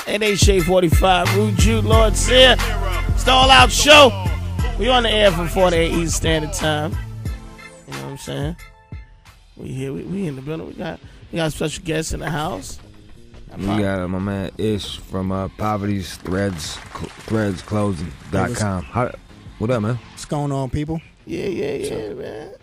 8 Root Jude, Lord Sear. It's the All Out Show. We on the air from 4 to 8 Eastern Standard Time. You know what I'm saying? We here. We in the building. We got special guests in the house. We got my man Ish from Poverty's threadsclothing.com. What up, man? What's going on, people? Yeah, man.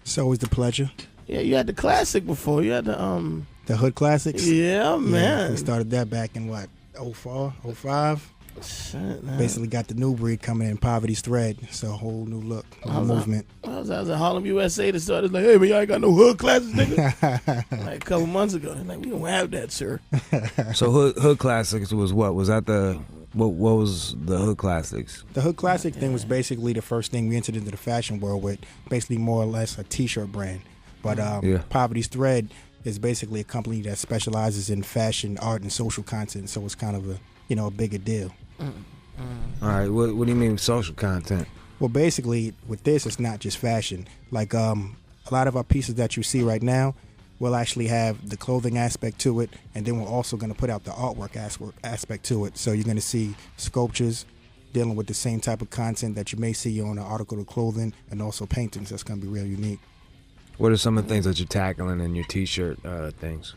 It's always the pleasure. Yeah, you had the classic before. You had the Hood Classics? Yeah, man. Yeah, we started that back in what, 04, 05? Shit, man. Basically got the new breed coming in, Poverty's Thread. So a whole new look, whole movement. I was at Harlem, USA to start. It's like, hey, man, y'all ain't got no hood classics, nigga. Like a couple months ago. They're like, we don't have that, sir. So Hood Classics was what? Was that what was the Hood Classics? The Hood Classic thing was basically the first thing we entered into the fashion world with, basically more or less a T-shirt brand. But Poverty's Thread is basically a company that specializes in fashion, art, and social content. So it's kind of a bigger deal. All right, what do you mean social content? Well, basically, with this, it's not just fashion. Like a lot of our pieces that you see right now will actually have the clothing aspect to it, and then we're also going to put out the artwork aspect to it. So you're going to see sculptures dealing with the same type of content that you may see on an article of clothing, and also paintings. That's going to be real unique. What are some of the things that you're tackling in your T-shirt things?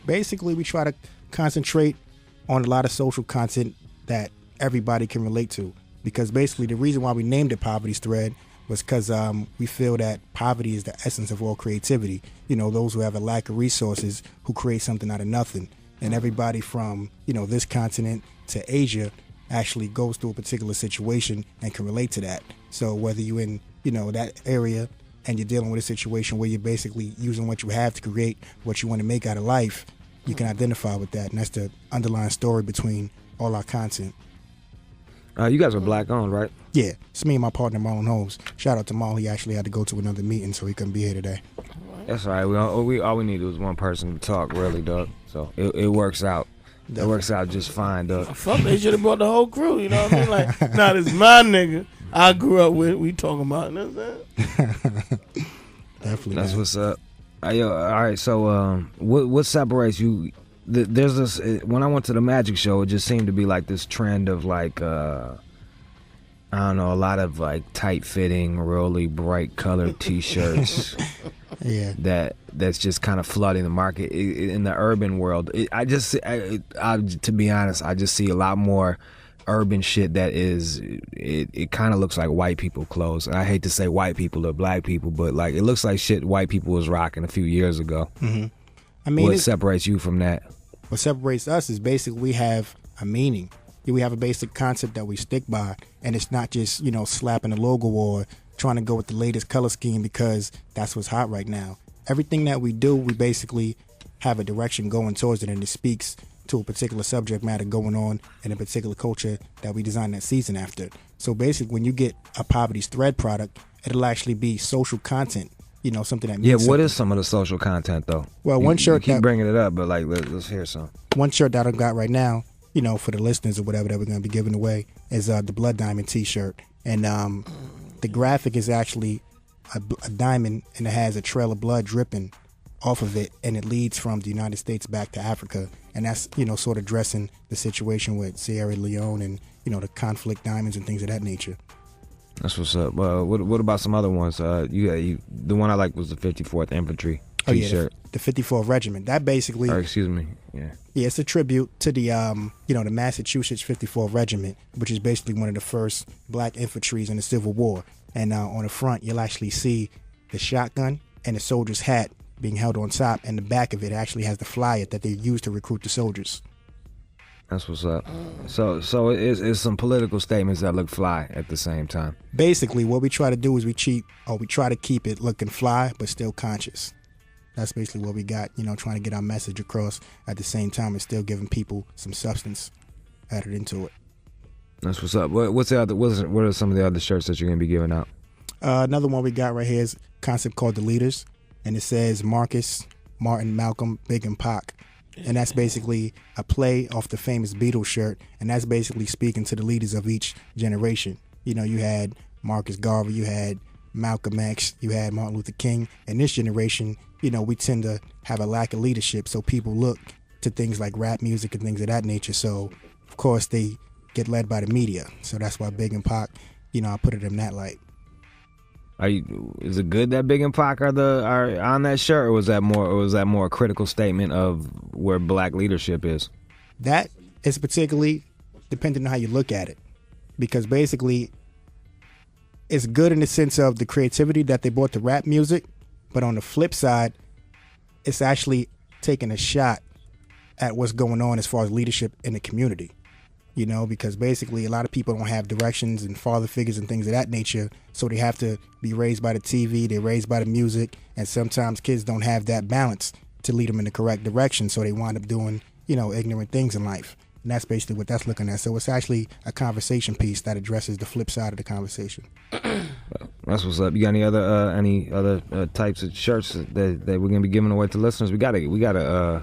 Basically, we try to concentrate on a lot of social content that everybody can relate to, because basically the reason why we named it Poverty's Thread was because we feel that poverty is the essence of all creativity. Those who have a lack of resources, who create something out of nothing. And everybody from this continent to Asia actually goes through a particular situation and can relate to that. So whether you're in that area and you're dealing with a situation where you're basically using what you have to create what you want to make out of life, you can identify with that, and that's the underlying story between all our content. You guys are black owned, right? Yeah, it's me and my partner Marlon Holmes. Shout out to Marlon. He actually had to go to another meeting, so he couldn't be here today. That's all right. All we needed was one person to talk, really, Doug. So it works out. It works out just fine, Doug. Fuck, they should have brought the whole crew. You know what I mean? Like, nah, this is my nigga I grew up with. We talking about. You know what I'm saying? Definitely. That's what's up. All right. So, what separates you? There's this. When I went to the magic show, it just seemed to be like this trend of like, I don't know, a lot of like tight fitting, really bright colored T-shirts. Yeah. That's just kind of flooding the market in the urban world. To be honest, I just see a lot more urban shit that is. It kind of looks like white people clothes. And I hate to say white people or black people, but like it looks like shit white people was rocking a few years ago. Mm-hmm. I mean, what separates you from that? What separates us is basically we have a meaning. We have a basic concept that we stick by, and it's not just slapping a logo or trying to go with the latest color scheme because that's what's hot right now. Everything that we do, we basically have a direction going towards it, and it speaks to a particular subject matter going on in a particular culture that we design that season after. So basically, when you get a Poverty's Thread product, it'll actually be social content. Something that means what something. is some of the social content though? Well, one shirt you keep bringing it up, but like let's hear some. One shirt that I got right now, for the listeners or whatever that we're going to be giving away is the Blood Diamond T-shirt, and the graphic is actually a diamond, and it has a trail of blood dripping off of it, and it leads from the United States back to Africa, and that's sort of addressing the situation with Sierra Leone and the conflict diamonds and things of that nature. That's what's up. What about some other ones? The one I like was the 54th Infantry T-shirt. The 54th Regiment. That basically. Or excuse me. Yeah. Yeah, it's a tribute to the the Massachusetts 54th Regiment, which is basically one of the first black infantries in the Civil War. And on the front, you'll actually see the shotgun and the soldier's hat being held on top, and the back of it actually has the flyer that they use to recruit the soldiers. That's what's up. So it's some political statements that look fly at the same time. Basically, what we try to do is we try to keep it looking fly but still conscious. That's basically what we got, trying to get our message across at the same time and still giving people some substance added into it. That's what's up. What are some of the other shirts that you're going to be giving out? Another one we got right here is a concept called The Leaders, and it says Marcus, Martin, Malcolm, Big, and Pac. And that's basically a play off the famous Beatles shirt, and that's basically speaking to the leaders of each generation. You had Marcus Garvey, you had Malcolm X, you had Martin Luther King. And this generation, we tend to have a lack of leadership, so people look to things like rap music and things of that nature. So, of course, they get led by the media. So that's why Big and Pac, I put it in that light. Is it good that Big and Pac are on that shirt, or was that more a critical statement of where black leadership is? That is particularly depending on how you look at it, because basically it's good in the sense of the creativity that they brought to rap music, but on the flip side, it's actually taking a shot at what's going on as far as leadership in the community. Because basically a lot of people don't have directions and father figures and things of that nature, so they have to be raised by the TV, they're raised by the music, and sometimes kids don't have that balance to lead them in the correct direction, so they wind up doing, ignorant things in life. And that's basically what that's looking at. So it's actually a conversation piece that addresses the flip side of the conversation. That's what's up. You got any other types of shirts that we're gonna be giving away to listeners? We got a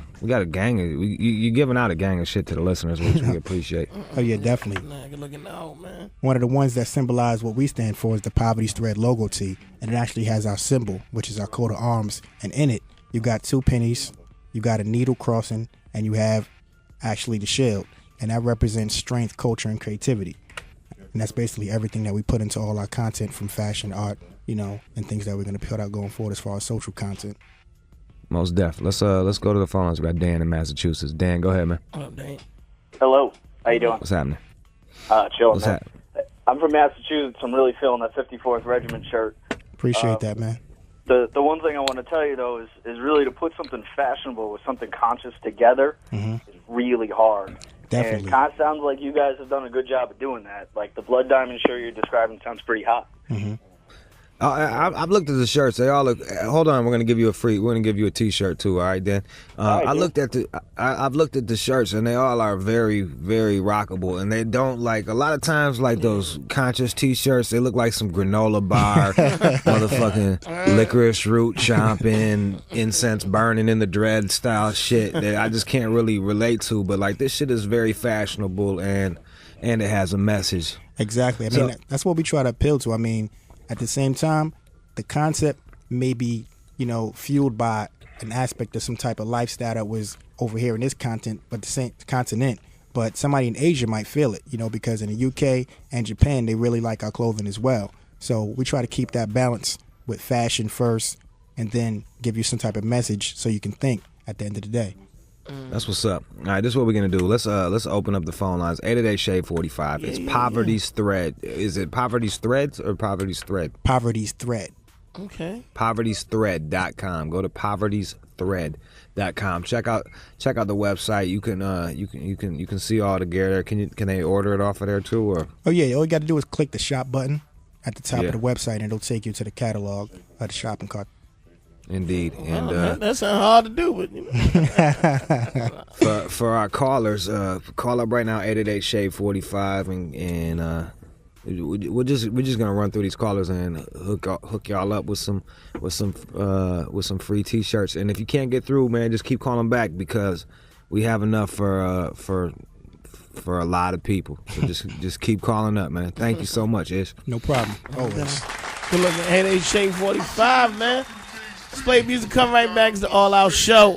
gang of you giving out a gang of shit to the listeners, which we appreciate. Oh yeah, definitely. Good looking out, man. One of the ones that symbolize what we stand for is the Poverty's Thread logo tee, and it actually has our symbol, which is our coat of arms, and in it you got 2 pennies, you got a needle crossing, and you have actually the shield, and that represents strength, culture, and creativity. And that's basically everything that we put into all our content, from fashion, art, and things that we're going to put out going forward as far as social content. Most def. Let's go to the phones. We got Dan in Massachusetts. Dan, go ahead, man. What up, Dan? Hello. How you doing? What's happening? Chilling, What's man. happening? I'm from Massachusetts. I'm really feeling that 54th Regiment shirt. Appreciate that, man. The one thing I want to tell you, though, is really to put something fashionable with something conscious together is really hard. Definitely. And it kind of sounds like you guys have done a good job of doing that. Like the Blood Diamond shirt you're describing sounds pretty hot. Mm-hmm. I've looked at the shirts. They all look. Hold on, we're gonna give you a T-shirt too. All right, Dan. I've looked at the shirts, and they all are very, very rockable. And they don't like a lot of times like those conscious T-shirts. They look like some granola bar, motherfucking licorice root chomping, incense burning in the dread style shit that I just can't really relate to. But like this shit is very fashionable and it has a message. Exactly. I mean, that's what we try to appeal to. I mean, at the same time, the concept may be, fueled by an aspect of some type of lifestyle that was over here in this continent, but somebody in Asia might feel it, because in the UK and Japan, they really like our clothing as well. So we try to keep that balance with fashion first and then give you some type of message so you can think at the end of the day. That's what's up. All right, this is what we're gonna do. Let's open up the phone lines. 888-SHADE-45. It's Poverty's Thread. Is it Poverty's Threads or Poverty's Thread? Poverty's Thread. Okay. Poverty'sThread.com. Go to Poverty'sThread.com. Check out the website. You can see all the gear there. Can they order it off of there too? Or all you got to do is click the shop button at the top of the website, and it'll take you to the catalog of the shopping cart. Indeed, and that's not hard to do, but for our callers, call up right now 888-SHADE-45, and we're just gonna run through these callers and hook y'all up with some free T-shirts. And if you can't get through, man, just keep calling back because we have enough for a lot of people. So just keep calling up, man. Thank you so much, Ish. No problem. Always. Good looking 888-SHADE-45, man. Let's play music, come right back. It's the All Out Show.